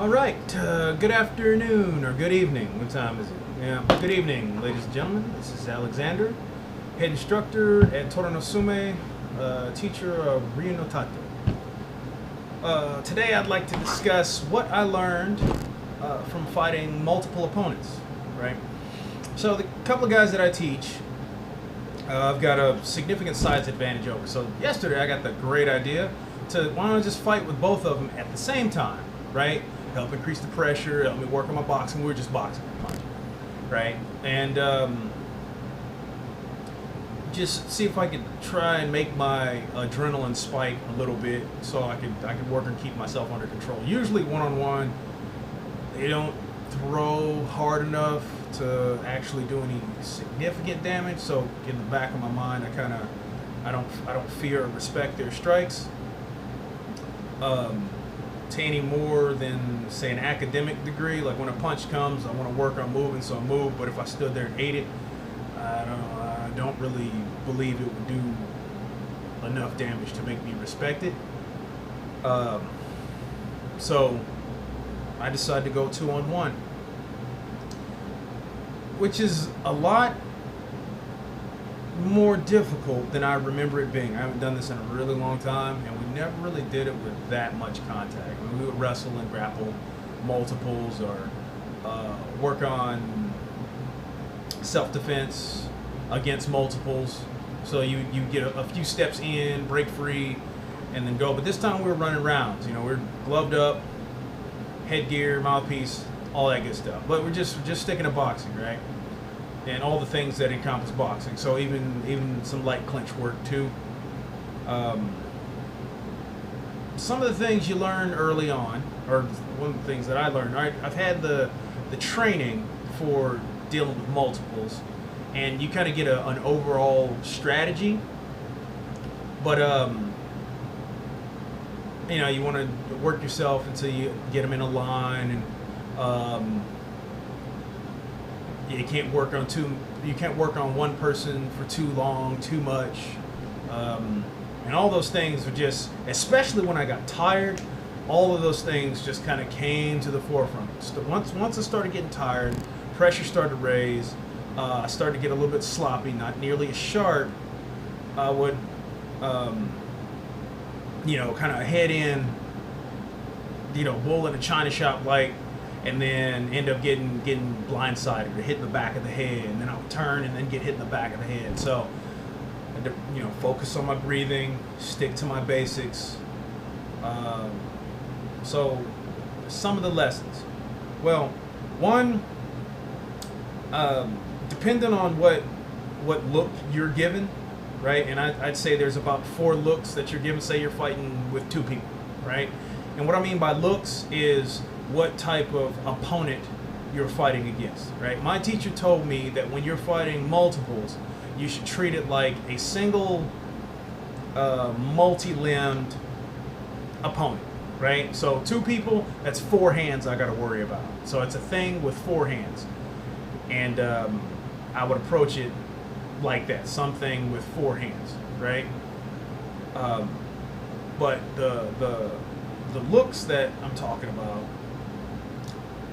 All right, good afternoon or good evening. What time is it? Yeah, good evening, ladies and gentlemen. This is Alexander, head instructor at Toranosume, teacher of Ryunotate. Today I'd like to discuss what I learned from fighting multiple opponents, right? So the couple of guys that I teach, I've got a significant size advantage over. So yesterday I got the great idea to why don't I just fight with both of them at the same time, right? Help increase the pressure, help me work on my boxing. We were just boxing, right? And just see if I could try and make my adrenaline spike a little bit, so I could work and keep myself under control. Usually one-on-one, they don't throw hard enough to actually do any significant damage. So in the back of my mind, I don't fear or respect their strikes. To any more than, say, an academic degree. Like when a punch comes, I want to work on moving, so I move. But if I stood there and ate it, I don't really believe it would do enough damage to make me respect it. So I decided to go 2-on-1, which is a lot more difficult than I remember it being. I haven't done this in a really long time, and we never really did it with that much contact. I mean, we would wrestle and grapple multiples, or work on self-defense against multiples. So you get a few steps in, break free, and then go. But this time we were running rounds. You know, we're gloved up, headgear, mouthpiece, all that good stuff. But we're just sticking to boxing, right? And all the things that encompass boxing. So even some light clinch work too. Some of the things you learn early on, or one of the things that I learned, right? I've had the training for dealing with multiples, and you kind of get an overall strategy. But you know, you want to work yourself until you get them in a line, and you can't work on one person for too long, too much, and all those things were just, especially when I got tired, all of those things just kind of came to the forefront. So once I started getting tired, pressure started to raise, I started to get a little bit sloppy, not nearly as sharp. I would, you know, kind of head in, you know, bull in a china shop like, and then end up getting blindsided or hit in the back of the head, and then I would turn and then get hit in the back of the head. So I had to, you know, focus on my breathing, stick to my basics. So some of the lessons. Well, one, depending on what look you're given, right? And I'd say there's about 4 looks that you're given. Say you're fighting with 2 people, right? And what I mean by looks is what type of opponent you're fighting against, right? My teacher told me that when you're fighting multiples, you should treat it like a single multi-limbed opponent, right? So 2 people, that's 4 hands I got to worry about. So it's a thing with 4 hands, and I would approach it like that, something with 4 hands, right? But the looks that I'm talking about,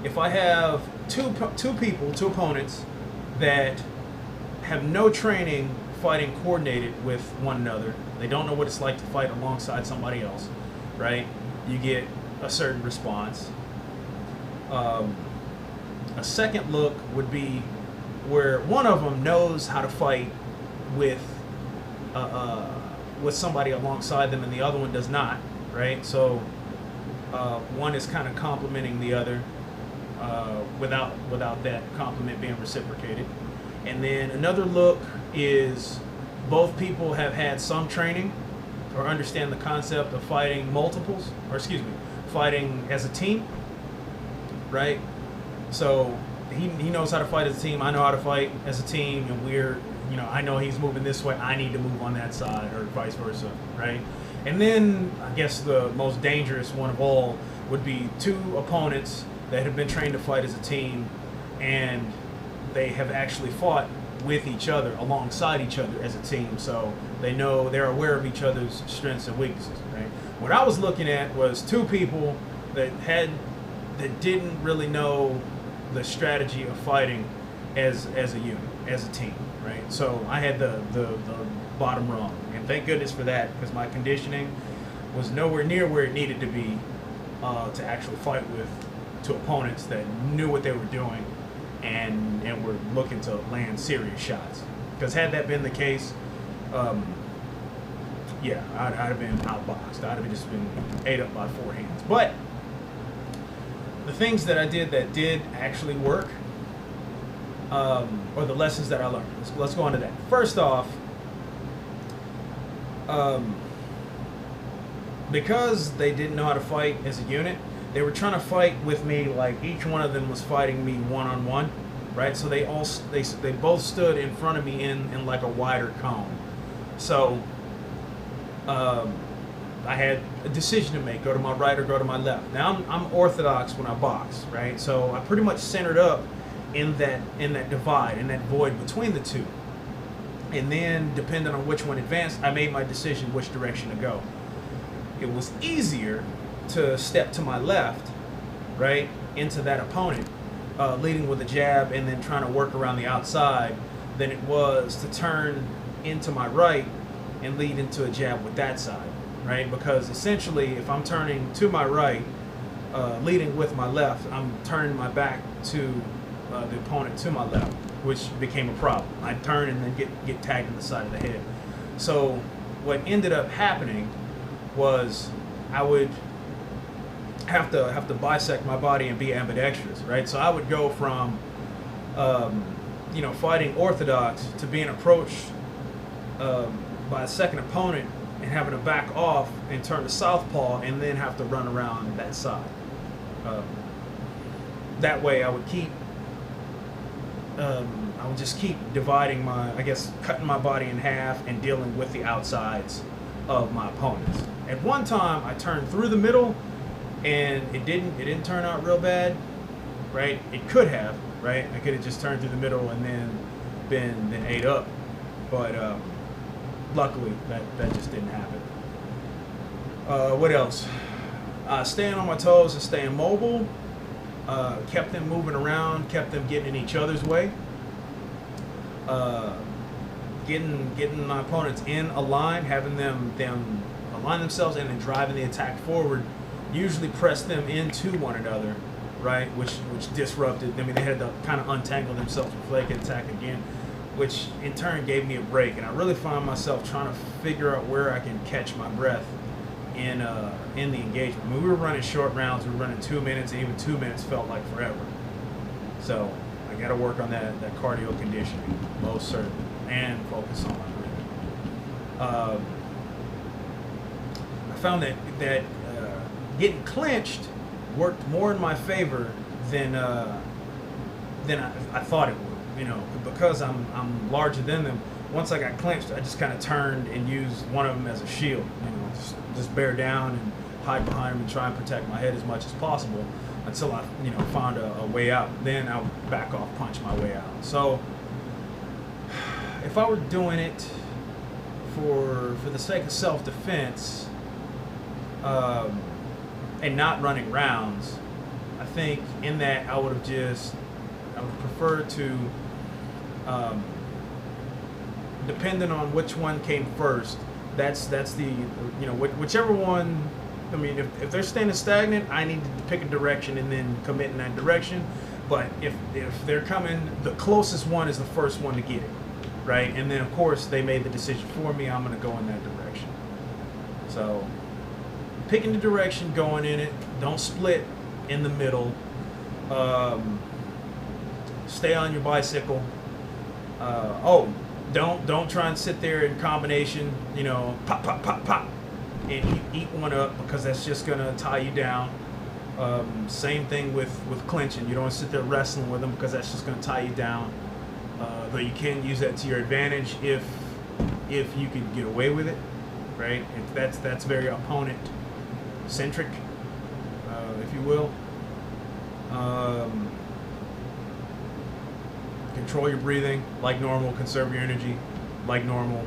if I have two people, 2 opponents that have no training fighting coordinated with one another, they don't know what it's like to fight alongside somebody else, right? You get a certain response. A second look would be where one of them knows how to fight with somebody alongside them, and the other one does not, right? So one is kind of complimenting the other without that compliment being reciprocated. And then another look is both people have had some training or understand the concept of fighting multiples, or excuse me, fighting as a team, right? So he knows how to fight as a team, I know how to fight as a team, and we're, you know, I know he's moving this way, I need to move on that side, or vice versa, right? And then I guess the most dangerous one of all would be 2 opponents that have been trained to fight as a team, and they have actually fought with each other, alongside each other as a team, so they're aware of each other's strengths and weaknesses, right? What I was looking at was 2 people that had that didn't really know the strategy of fighting as a unit, as a team, right? So I had the bottom rung, and thank goodness for that, because my conditioning was nowhere near where it needed to be to actually fight to opponents that knew what they were doing and were looking to land serious shots. Because had that been the case, yeah, I'd have been outboxed. I'd have just been ate up by 4 hands. But the things that I did that did actually work, or the lessons that I learned. Let's go on to that. First off, because they didn't know how to fight as a unit, they were trying to fight with me like each one of them was fighting me one-on-one, right? So they both stood in front of me in like a wider cone. So I had a decision to make: go to my right or go to my left. Now I'm orthodox when I box, right? So I pretty much centered up in that divide, in that void between the two. And then, depending on which one advanced, I made my decision which direction to go. It was easier to step to my left, right, into that opponent, leading with a jab and then trying to work around the outside, than it was to turn into my right and lead into a jab with that side, right? Because essentially, if I'm turning to my right, leading with my left, I'm turning my back to the opponent to my left, which became a problem. I'd turn and then get tagged in the side of the head. So what ended up happening was I would have to bisect my body and be ambidextrous, right? So I would go from fighting orthodox to being approached by a second opponent and having to back off and turn to southpaw and then have to run around that side. That way I would just keep dividing cutting my body in half and dealing with the outsides of my opponents. At one time, I turned through the middle, and it didn't turn out real bad, right? It could have, right? I could have just turned through the middle and then been ate up, but luckily that just didn't happen. What else? Staying on my toes and staying mobile. Kept them moving around, kept them getting in each other's way. Getting my opponents in a line, having them align themselves and then driving the attack forward, usually press them into one another, right? Which disrupted. I mean, they had to kind of untangle themselves before they could attack again, which in turn gave me a break. And I really found myself trying to figure out where I can catch my breath in the engagement. I mean, we were running short rounds. We were running 2 minutes, and even 2 minutes felt like forever. So I got to work on that cardio conditioning, most certainly, and focus on my breathing. I found that getting clinched worked more in my favor than I thought it would. Because I'm larger than them. Once I got clinched, I just kind of turned and used one of them as a shield. Just bear down and hide behind them and try and protect my head as much as possible until I, found a way out. Then I'll back off, punch my way out. So if I were doing it for the sake of self-defense and not running rounds, I think in that I would prefer to, depending on which one came first, that's the whichever one. I mean, if they're standing stagnant, I need to pick a direction and then commit in that direction. But if they're coming, the closest one is the first one to get it, right? And then of course they made the decision for me. I'm going to go in that direction. So picking the direction, going in it. Don't split in the middle. Stay on your bicycle. Don't try and sit there in combination, pop, pop, pop, pop, and eat one up, because that's just going to tie you down. Same thing with clinching. You don't want to sit there wrestling with them, because that's just going to tie you down. Though you can use that to your advantage if you can get away with it, right? That's very opponent-centric, if you will. Control your breathing like normal. Conserve your energy like normal.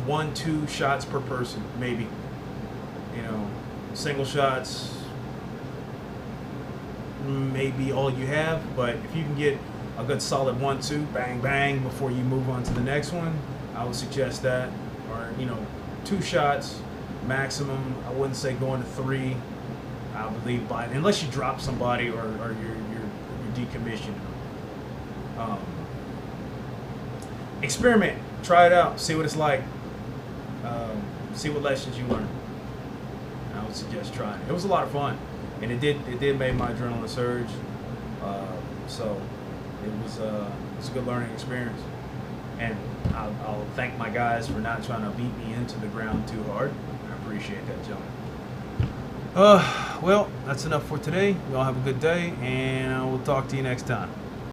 1-2 shots per person, maybe. Single shots maybe all you have, but if you can get a good solid 1-2, bang bang before you move on to the next one, I would suggest that. Or 2 shots maximum. I wouldn't say going to 3. I believe unless you drop somebody or you're decommissioned. Experiment, try it out, see what it's like. See what lessons you learn. I would suggest trying it. It was a lot of fun, and it did make my adrenaline surge. So it was a good learning experience, and I'll thank my guys for not trying to beat me into the ground too hard. I appreciate that, gentlemen. Well, that's enough for today. You all have a good day, and I will talk to you next time.